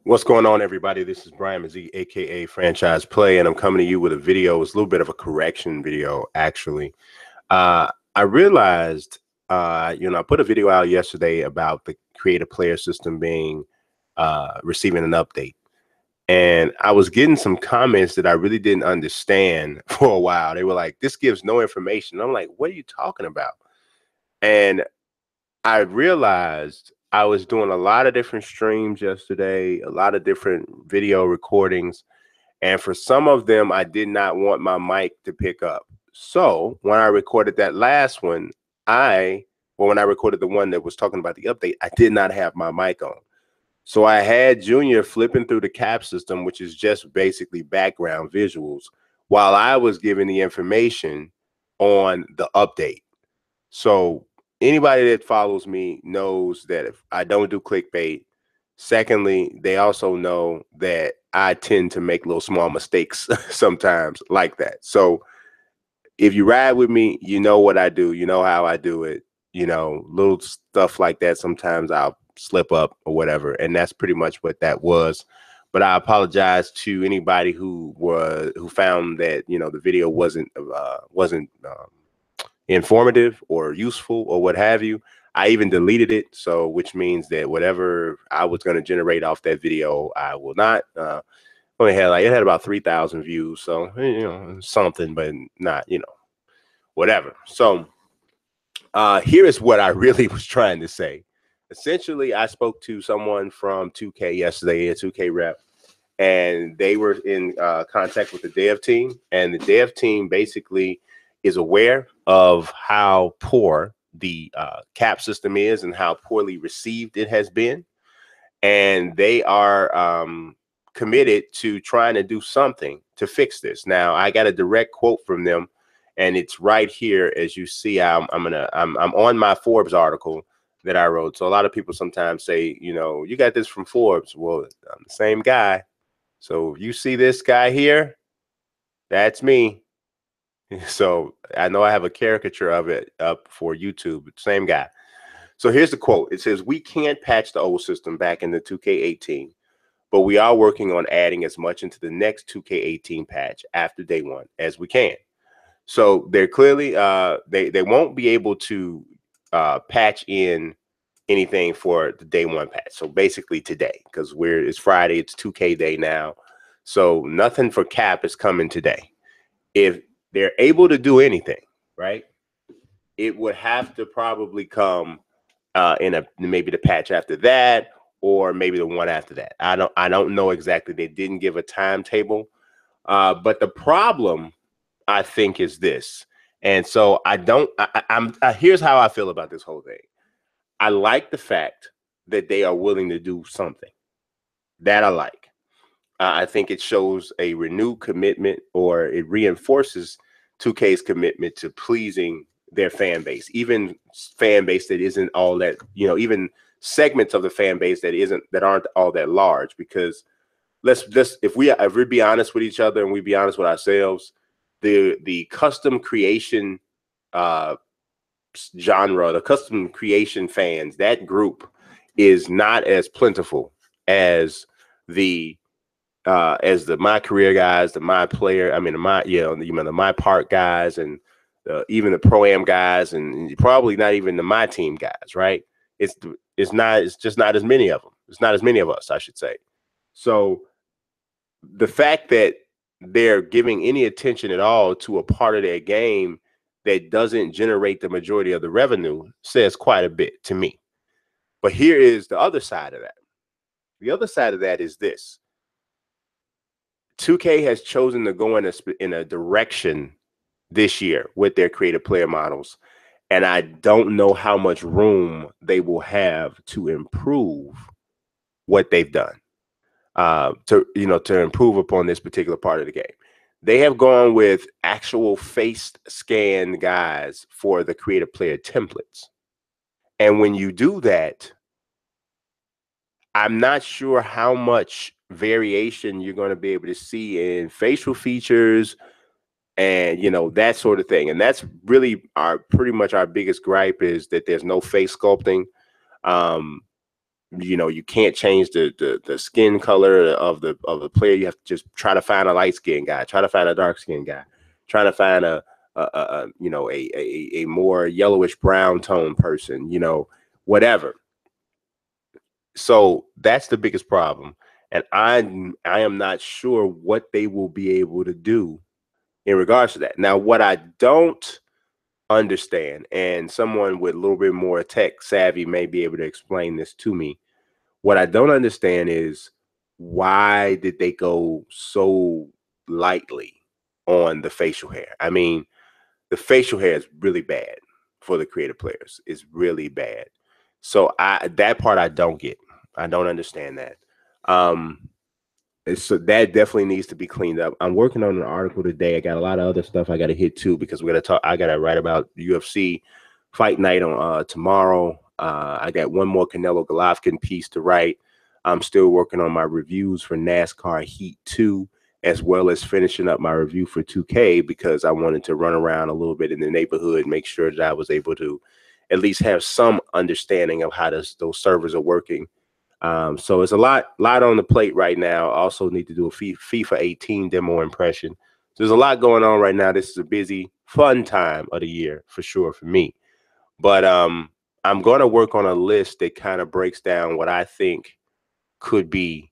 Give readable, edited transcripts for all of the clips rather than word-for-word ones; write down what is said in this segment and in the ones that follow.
What's going on, everybody? This is Brian Mazzee, aka Franchise Play, and I'm coming to you with a video. It's a little bit of a correction video, actually. I realized, I put a video out yesterday about the creative player system being receiving an update, and I was getting some comments that I really didn't understand for a while. They were like, "This gives no information." I'm like, "What are you talking about?" And I realized I was doing a lot of different streams yesterday, a lot of different video recordings, and for some of them, I did not want my mic to pick up. So when I recorded that last one, when I recorded the one that was talking about the update, I did not have my mic on. So I had Junior flipping through the cap system, which is just basically background visuals, while I was giving the information on the update. So anybody that follows me knows that if I don't do clickbait, secondly, they also know that I tend to make little small mistakes sometimes like that. So if you ride with me, you know what I do, you know how I do it, little stuff like that. Sometimes I'll slip up or whatever. And that's pretty much what that was. But I apologize to anybody who found that, the video wasn't informative or useful or what have you. I even deleted it, so which means that whatever I was going to generate off that video, I will not. Only had it had about 3,000 views, so something, but not whatever. So here is what I really was trying to say. Essentially, I spoke to someone from 2K yesterday, a 2K rep, and they were in contact with the dev team, and the dev team basically is aware of how poor the cap system is and how poorly received it has been. And they are committed to trying to do something to fix this. Now, I got a direct quote from them, and it's right here. As you see, I'm on my Forbes article that I wrote. So a lot of people sometimes say, you got this from Forbes. Well, I'm the same guy. So if you see this guy here, that's me. So I know I have a caricature of it up for YouTube, same guy. So here's the quote. It says, "We can't patch the old system back into 2K18, but we are working on adding as much into the next 2K18 patch after day one as we can." So they're clearly, they won't be able to patch in anything for the day one patch. So basically today, because it's Friday, it's 2K day now. So nothing for cap is coming today. If they're able to do anything, right, it would have to probably come in maybe the patch after that, or maybe the one after that. I don't know exactly. They didn't give a timetable, but the problem, I think, is this. And so here's how I feel about this whole thing. I like the fact that they are willing to do something. That I like. I think it shows a renewed commitment, or it reinforces 2K's commitment to pleasing their fan base, even fan base that isn't all that, even segments of the fan base that aren't all that large. Because if we be honest with each other and we be honest with ourselves, the custom creation genre, the custom creation fans, that group is not as plentiful as the my career guys, the my player, the my part guys, and even the pro am guys, and probably not even the my team guys, right? It's just not as many of them. It's not as many of us, I should say. So the fact that they're giving any attention at all to a part of their game that doesn't generate the majority of the revenue says quite a bit to me. But here is the other side of that. The other side of that is this. 2K has chosen to go in a direction this year with their creative player models, and I don't know how much room they will have to improve what they've done, to improve upon this particular part of the game. They have gone with actual face scan guys for the creative player templates, and when you do that, I'm not sure how much variation you're going to be able to see in facial features and that sort of thing. And that's really pretty much our biggest gripe, is that there's no face sculpting. You can't change the skin color of the player. You have to just try to find a light skinned guy, try to find a dark skinned guy, trying to find a more yellowish brown tone person, whatever. So that's the biggest problem. And I am not sure what they will be able to do in regards to that. Now, what I don't understand, and someone with a little bit more tech savvy may be able to explain this to me. What I don't understand is, why did they go so lightly on the facial hair? I mean, the facial hair is really bad for the creative players. It's really bad. So that part I don't get. I don't understand that. So that definitely needs to be cleaned up. I'm working on an article today. I got a lot of other stuff I got to hit too, because we're gonna talk. I got to write about UFC fight night on tomorrow. I got one more Canelo Golovkin piece to write. I'm still working on my reviews for NASCAR Heat 2, as well as finishing up my review for 2K, because I wanted to run around a little bit in the neighborhood, make sure that I was able to at least have some understanding of how those servers are working. So it's a lot on the plate right now. I also need to do a FIFA 18 demo impression. So there's a lot going on right now. This is a busy, fun time of the year for sure for me. But I'm going to work on a list that kind of breaks down what I think could be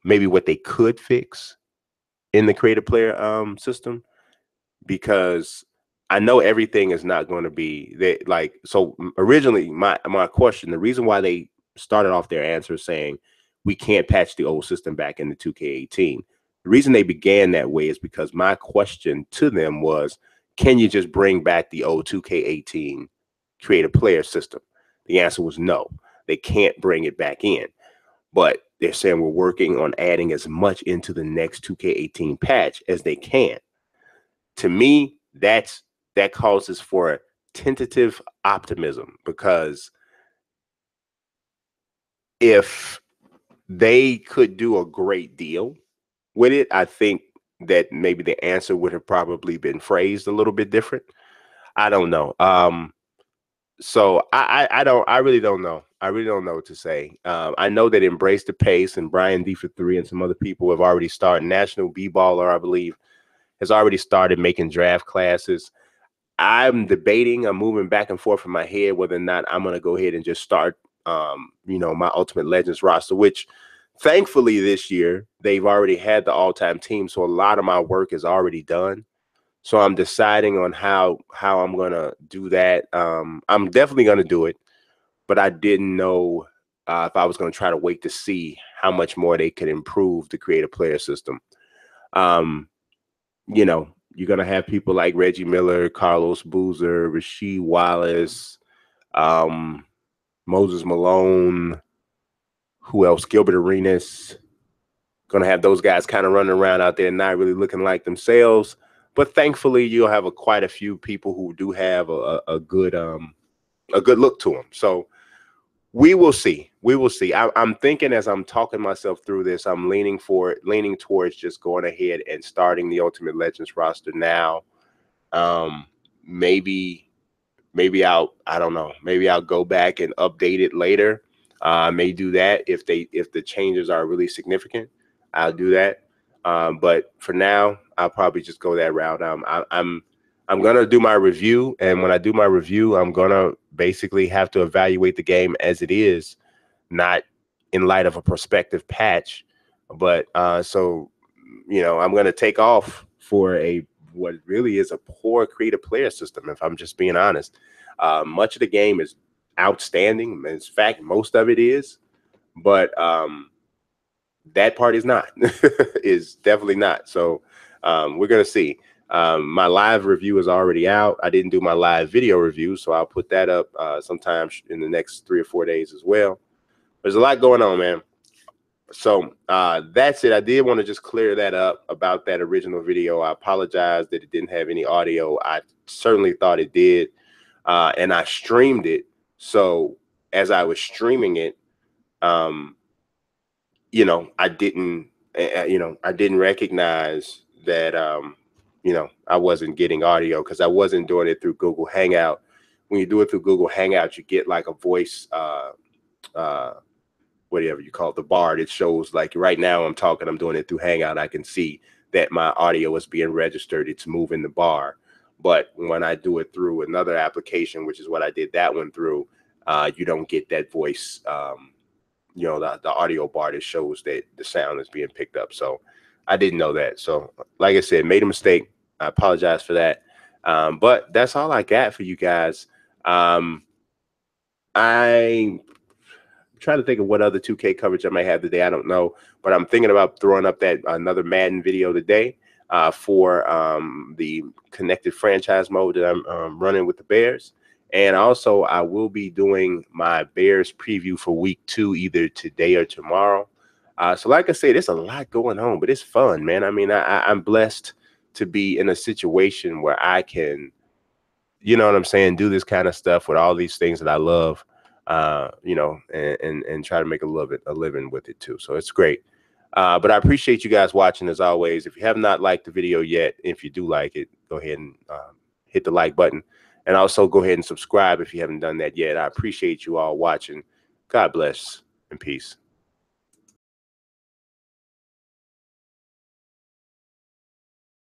maybe what they could fix in the creative player system, because I know everything is not going to be that. Like, so originally my question, the reason why they started off their answer saying we can't patch the old system back into 2K18, the reason they began that way is because my question to them was, can you just bring back the old 2K18 creative player system? The answer was no, they can't bring it back in. But they're saying we're working on adding as much into the next 2K18 patch as they can. To me, that causes for a tentative optimism, because if they could do a great deal with it, I think that maybe the answer would have probably been phrased a little bit different. I don't know. So I really don't know. I really don't know what to say. I know that Embrace the Pace and Brian D for 3 and some other people have already started. National B-Baller, I believe, has already started making draft classes. I'm debating, I'm moving back and forth in my head whether or not I'm going to go ahead and just start, my Ultimate Legends roster, which thankfully this year they've already had the all-time team. So a lot of my work is already done. So I'm deciding on how I'm going to do that. I'm definitely going to do it, but I didn't know if I was going to try to wait to see how much more they could improve the creative player system. You're going to have people like Reggie Miller, Carlos Boozer, Rasheed Wallace, Moses Malone, who else? Gilbert Arenas. Going to have those guys kind of running around out there not really looking like themselves. But thankfully, you'll have quite a few people who do have a good look to them. So we will see. We will see. I'm thinking, as I'm talking myself through this, I'm leaning towards just going ahead and starting the Ultimate Legends roster now. Maybe I don't know. Maybe I'll go back and update it later. I may do that if the changes are really significant. I'll do that. But for now, I'll probably just go that route. I'm gonna do my review, and when I do my review, I'm gonna basically have to evaluate the game as it is, not in light of a prospective patch. But so I'm gonna take off for what really is a poor creative player system, if I'm just being honest. Much of the game is outstanding. In fact, most of it is, but that part is not. Is definitely not. So we're gonna see. My live review is already out. I didn't do my live video review, so I'll put that up sometime in the next 3 or 4 days as well. There's a lot going on, man. So that's it. I did want to just clear that up about that original video. I apologize that it didn't have any audio. I certainly thought it did, and I streamed it. So as I was streaming it, I didn't recognize that, I wasn't getting audio because I wasn't doing it through Google Hangout. When you do it through Google Hangout, you get like a voice whatever you call it, the bar that shows, like right now I'm talking, I'm doing it through Hangout. I can see that my audio is being registered. It's moving the bar. But when I do it through another application, which is what I did that one through, you don't get that voice, you know, the audio bar that shows that the sound is being picked up. So I didn't know that. So like I said, made a mistake. I apologize for that. But that's all I got for you guys. I trying to think of what other 2K coverage I might have today. I don't know, but I'm thinking about throwing up that another Madden video today for the connected franchise mode that I'm running with the Bears. And also, I will be doing my Bears preview for week 2 either today or tomorrow. So like I said, there's a lot going on, but it's fun, man. I mean, I'm blessed to be in a situation where I can, you know what I'm saying, do this kind of stuff with all these things that I love, you know, and try to make a living with it too. So it's great. But I appreciate you guys watching as always. If you have not liked the video yet, if you do like it, go ahead and hit the like button. And also go ahead and subscribe if you haven't done that yet. I appreciate you all watching. God bless and peace.